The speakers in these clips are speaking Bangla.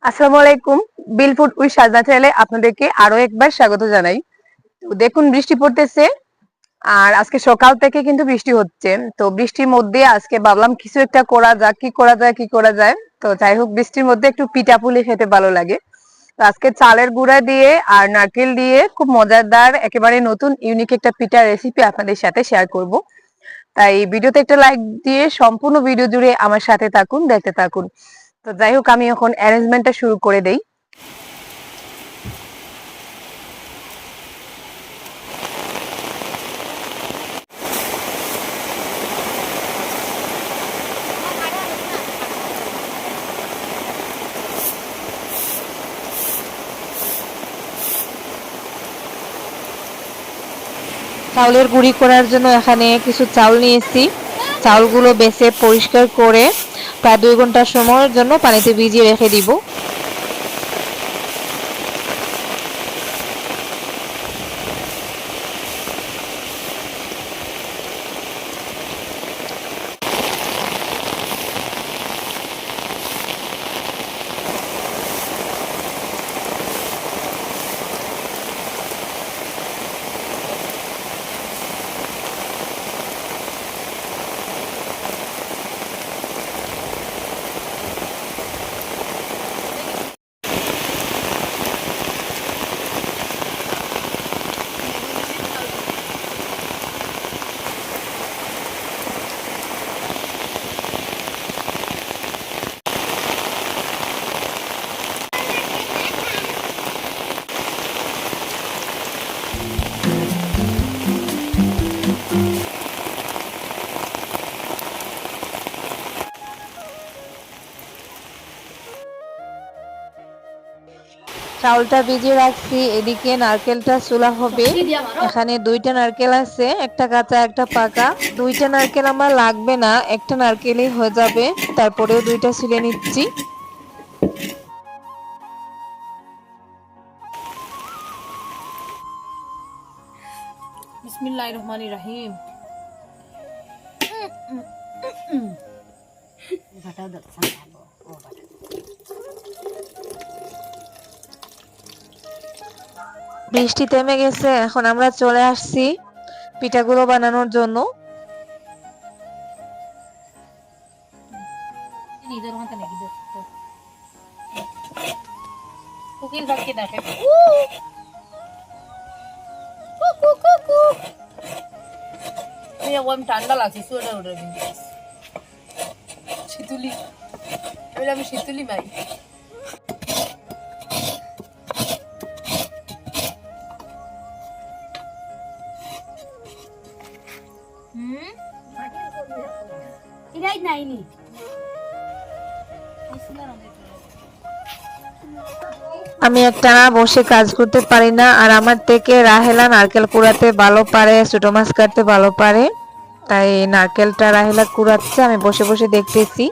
আসসালামু আলাইকুম। বিল ফুড উইথ সাজনা চ্যানেলে আপনাদেরকে আরো একবার স্বাগত জানাই। তো দেখুন বৃষ্টি পড়তেছে আর আজকে সকাল থেকে কিন্তু বৃষ্টি হচ্ছে। তো বৃষ্টির মধ্যে আজকে ভাবলাম কিছু একটা করা যাক, কি করা যায়। তো যাই হোক বৃষ্টির মধ্যে একটু পিঠাপুলি খেতে ভালো লাগে। তো আজকে চালের গুঁড়া দিয়ে আর নারকেল দিয়ে খুব মজাদার একেবারে নতুন ইউনিক একটা পিঠা রেসিপি আপনাদের সাথে শেয়ার করব। তাই ভিডিওতে একটা লাইক দিয়ে সম্পূর্ণ ভিডিও জুড়ে আমার সাথে থাকুন, দেখতে থাকুন। তো যাই হোক আমি এখন অ্যারেঞ্জমেন্টটা শুরু করে দেই। চাউলের গুঁড়ি করার জন্য এখানে কিছু চাউল নিয়েছি। চাউলগুলো বেছে পরিষ্কার করে প্রায় 2 ঘন্টা সময়ের জন্য পানিতে ভিজিয়ে রেখে দিব। চাউলটা ভিজিয়ে রাখছি, এদিকে নারকেলটা চুলা হবে। এখানে 2টা নারকেল আছে, একটা কাঁচা একটা পাকা। 2টা নারকেল আমার লাগবে না, একটা নারকেলই হয়ে যাবে। তারপরেও 2টা ছিলে নিচ্ছি। বিসমিল্লাহির রহমানির রহিম। বৃষ্টি থেমে গেছে, এখন আমরা চলে আসছি পিঠাগুলো বানানোর জন্য। ঠান্ডা লাগছে, সোয়েটার ওটা শীতুলি, আমি শীতুলি মাই। আমি একটানা বসে কাজ করতে পারি না, আর আমার থেকে রাহেলা নারকেল কুড়াতে ভালো পারে, ছোট মাছ কাটতে ভালো পারে। তাই নারকেলটা রাহেলা কুড়াচ্ছে, আমি বসে বসে দেখতেছি।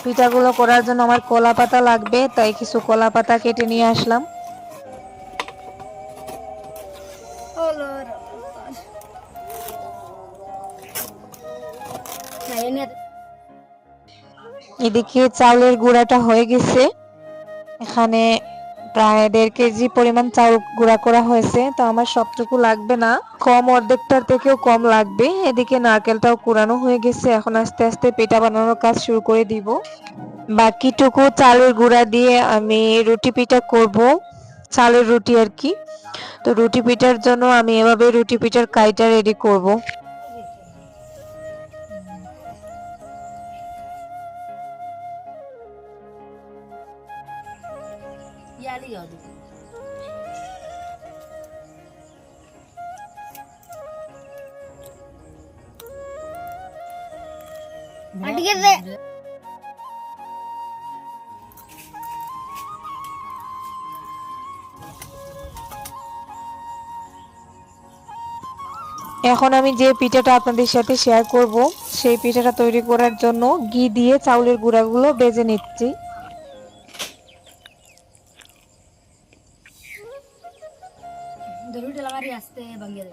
পিঠাগুলো করার জন্য আমার কলা পাতা লাগবে, তাই কিছু কলা পাতা কেটে নিয়ে আসলাম। এদিকে চাউলের গুঁড়াটা হয়ে গেছে। এখানে প্রায় 1.5 কেজি পরিমাণ চাউল গুঁড়া করা হয়েছে, তো আমার সবটুকু লাগবে না, কম অর্ধেকটার থেকেও কম লাগবে। এদিকে নারকেলটাও কুড়ানো হয়ে গেছে, এখন আস্তে আস্তে পিঠা বানানোর কাজ শুরু করে দিব। বাকিটুকু চালের গুঁড়া দিয়ে আমি রুটি পিঠা করব, চালের রুটি আর কি। তো রুটি পিঠার জন্য আমি এভাবে রুটি পিঠার কাইটা রেডি করব। ইয়ালি গাও দিবি। আটিকে দে। এখন আমি যে পিঠাটা আপনাদের সাথে শেয়ার করব, সেই পিঠাটা তৈরি করার জন্য ঘি দিয়ে চাউলের গুঁড়াগুলো ভেজে নিচ্ছি। দরুটা লাগারি আস্তে ভাঙিয়ে দে।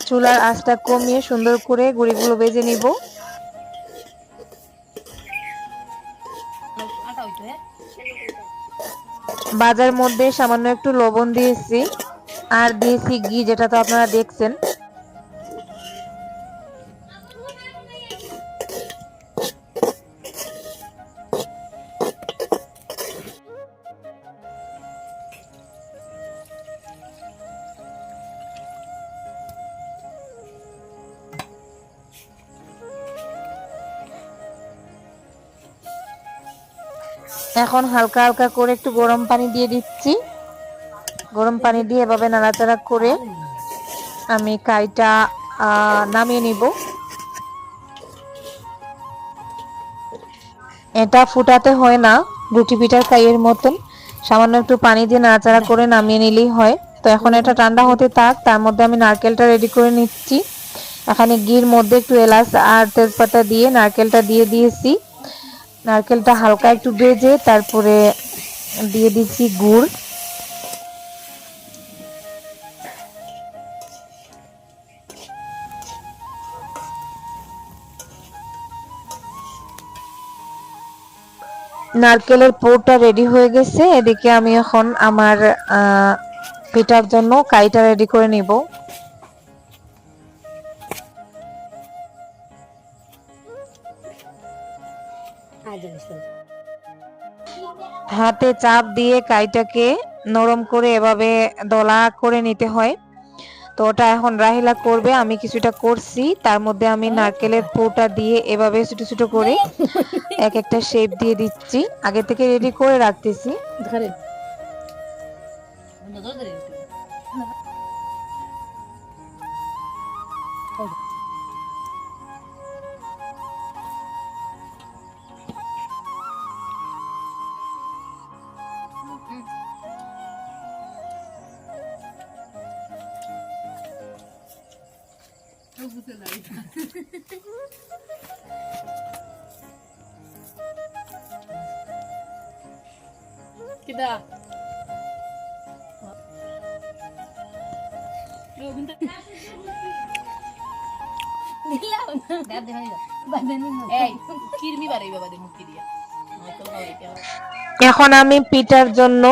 চুলার আঁচটা কমিয়ে সুন্দর করে গুঁড়িগুলো ভেজে নিব। আটা হইতো হ্যাঁ। বাজার মধ্যে সামান্য একটু লবণ দিয়েছি আর দিয়েছি ঘি, যেটা তো আপনারা দেখছেন। এখন হালকা হালকা করে একটু গরম পানি দিয়ে দিচ্ছি। গরম পানি দিয়ে এভাবে নাড়াচাড়া করে আমি কাইটা নামিয়ে নিব। এটা ফুটাতে হয় না, রুটি পিঠার কাইয়ের মতন সামান্য একটু পানি দিয়ে নাড়াচাড়া করে নামিয়ে নিলেই হয়। তো এখন এটা ঠান্ডা হতে থাক, তার মধ্যে আমি নারকেলটা রেডি করে নিচ্ছি। এখানে ঘির মধ্যে একটু এলাচ আর তেজপাতা দিয়ে নারকেলটা দিয়ে দিয়েছি। নারকেলটা হালকা একটু ভেজে তারপরে দিয়ে দিচ্ছি গুড়। নারকেলের পুরটা রেডি হয়ে গেছে। এদিকে আমি এখন আমার পিঠার জন্য কাইটা রেডি করে নিব। হাতে চাপ দিয়ে কাইটাকে নরম করে এভাবে দলা করে নিতে হয়। তো ওটা এখন রাহিলা করবে, আমি কিছুটা করছি। তার মধ্যে আমি নারকেলের পুরটা দিয়ে এভাবে ছোট ছোট করে এক একটা শেপ দিয়ে দিচ্ছি, আগে থেকে রেডি করে রাখতেছি। ধরে ধরে ধরে কিদা এখন আমি পিঠার জন্য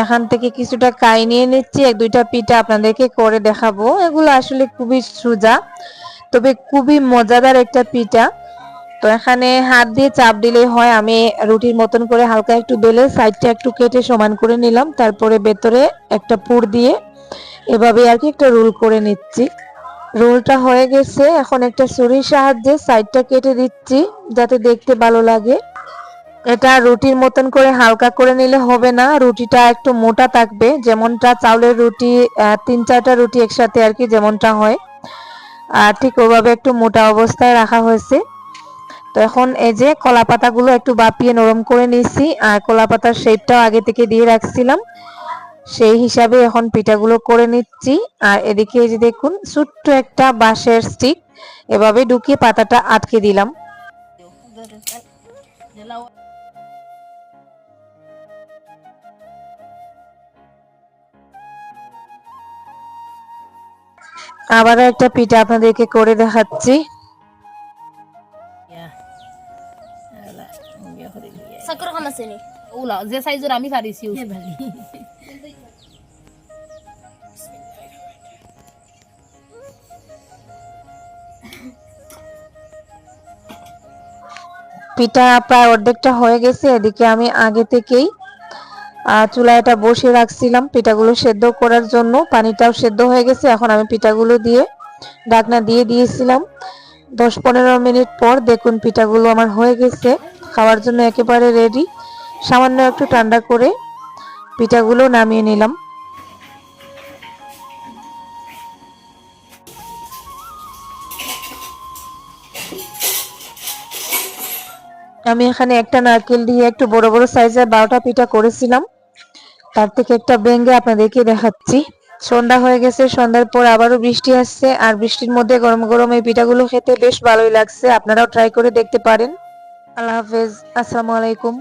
এখান থেকে কিছুটা কাই নিয়ে নিচ্ছি, 1-2টা পিঠা আপনাদেরকে করে দেখাবো। এগুলো আসলে খুবই সোজা, তবে খুবই মজাদার একটা পিঠা। তো এখানে হাত দিয়ে চাপ দিলেই হয়। আমি রুটির মতন করে হালকা একটু বেলে সাইডটা একটু কেটে সমান করে নিলাম, তারপরে ভেতরে একটা পুর দিয়ে এভাবে আর কি একটা রোল করে নিচ্ছি। রোলটা হয়ে গেছে, এখন একটা ছুরির সাহায্যে সাইডটা কেটে দিচ্ছি যাতে দেখতে ভালো লাগে। এটা রুটির মতন করে হালকা করে নিলে হবে না, রুটিটা একটু মোটা থাকবে, যেমনটা চাউলের রুটি 3-4টা রুটি একসাথে আর কি যেমনটা হয়, ঠিক ওভাবে একটু মোটা অবস্থায় রাখা হয়েছে। তো এখন এই যে কলা পাতাগুলো একটু বাপিয়ে নরম করে নিয়েছি, আর কলা পাতার শেপটাও আগে থেকে দিয়ে রাখছিলাম, সেই হিসাবে এখন পিঠাগুলো করে নিচ্ছি। আর এদিকে এই যে দেখুন ছোট্ট একটা বাঁশের স্টিক এভাবে ঢুকিয়ে পাতাটা আটকে দিলাম। আবারও একটা পিঠা আপনাদেরকে করে দেখাচ্ছি। চাকর কাম আছে নি ওলা যে সাইজৰ আমি পারিছি পিঠা প্রায় অর্ধেকটা হয়ে গেছে। এদিকে আমি আগে থেকেই চুলায় এটা বসিয়ে রাখছিলাম পিঠাগুলো সেদ্ধ করার জন্য। পানিটাও সেদ্ধ হয়ে গেছে। এখন আমি পিঠাগুলো দিয়ে ঢাকনা দিয়ে দিয়েছিলাম। 10-15 মিনিট পর দেখুন পিঠাগুলো আমার হয়ে গেছে, খাওয়ার জন্য একেবারে রেডি। সামান্য একটু ঠান্ডা করে পিঠাগুলো নামিয়ে নিলাম। আমি এখানে একটা নারকেল দিয়ে একটু বড় বড় সাইজের 12টা পিঠা করেছিলাম। তার থেকে একটা ভেঙে আপনাদেরকে দেখাচ্ছি। সন্ধ্যা হয়ে গেছে, সন্ধ্যার পর আবারও বৃষ্টি আসছে, আর বৃষ্টির মধ্যে গরম গরম এই পিঠাগুলো খেতে বেশ ভালোই লাগছে। আপনারাও ট্রাই করে দেখতে পারেন। আল্লাহ হাফেজ, আসসালামু আলাইকুম।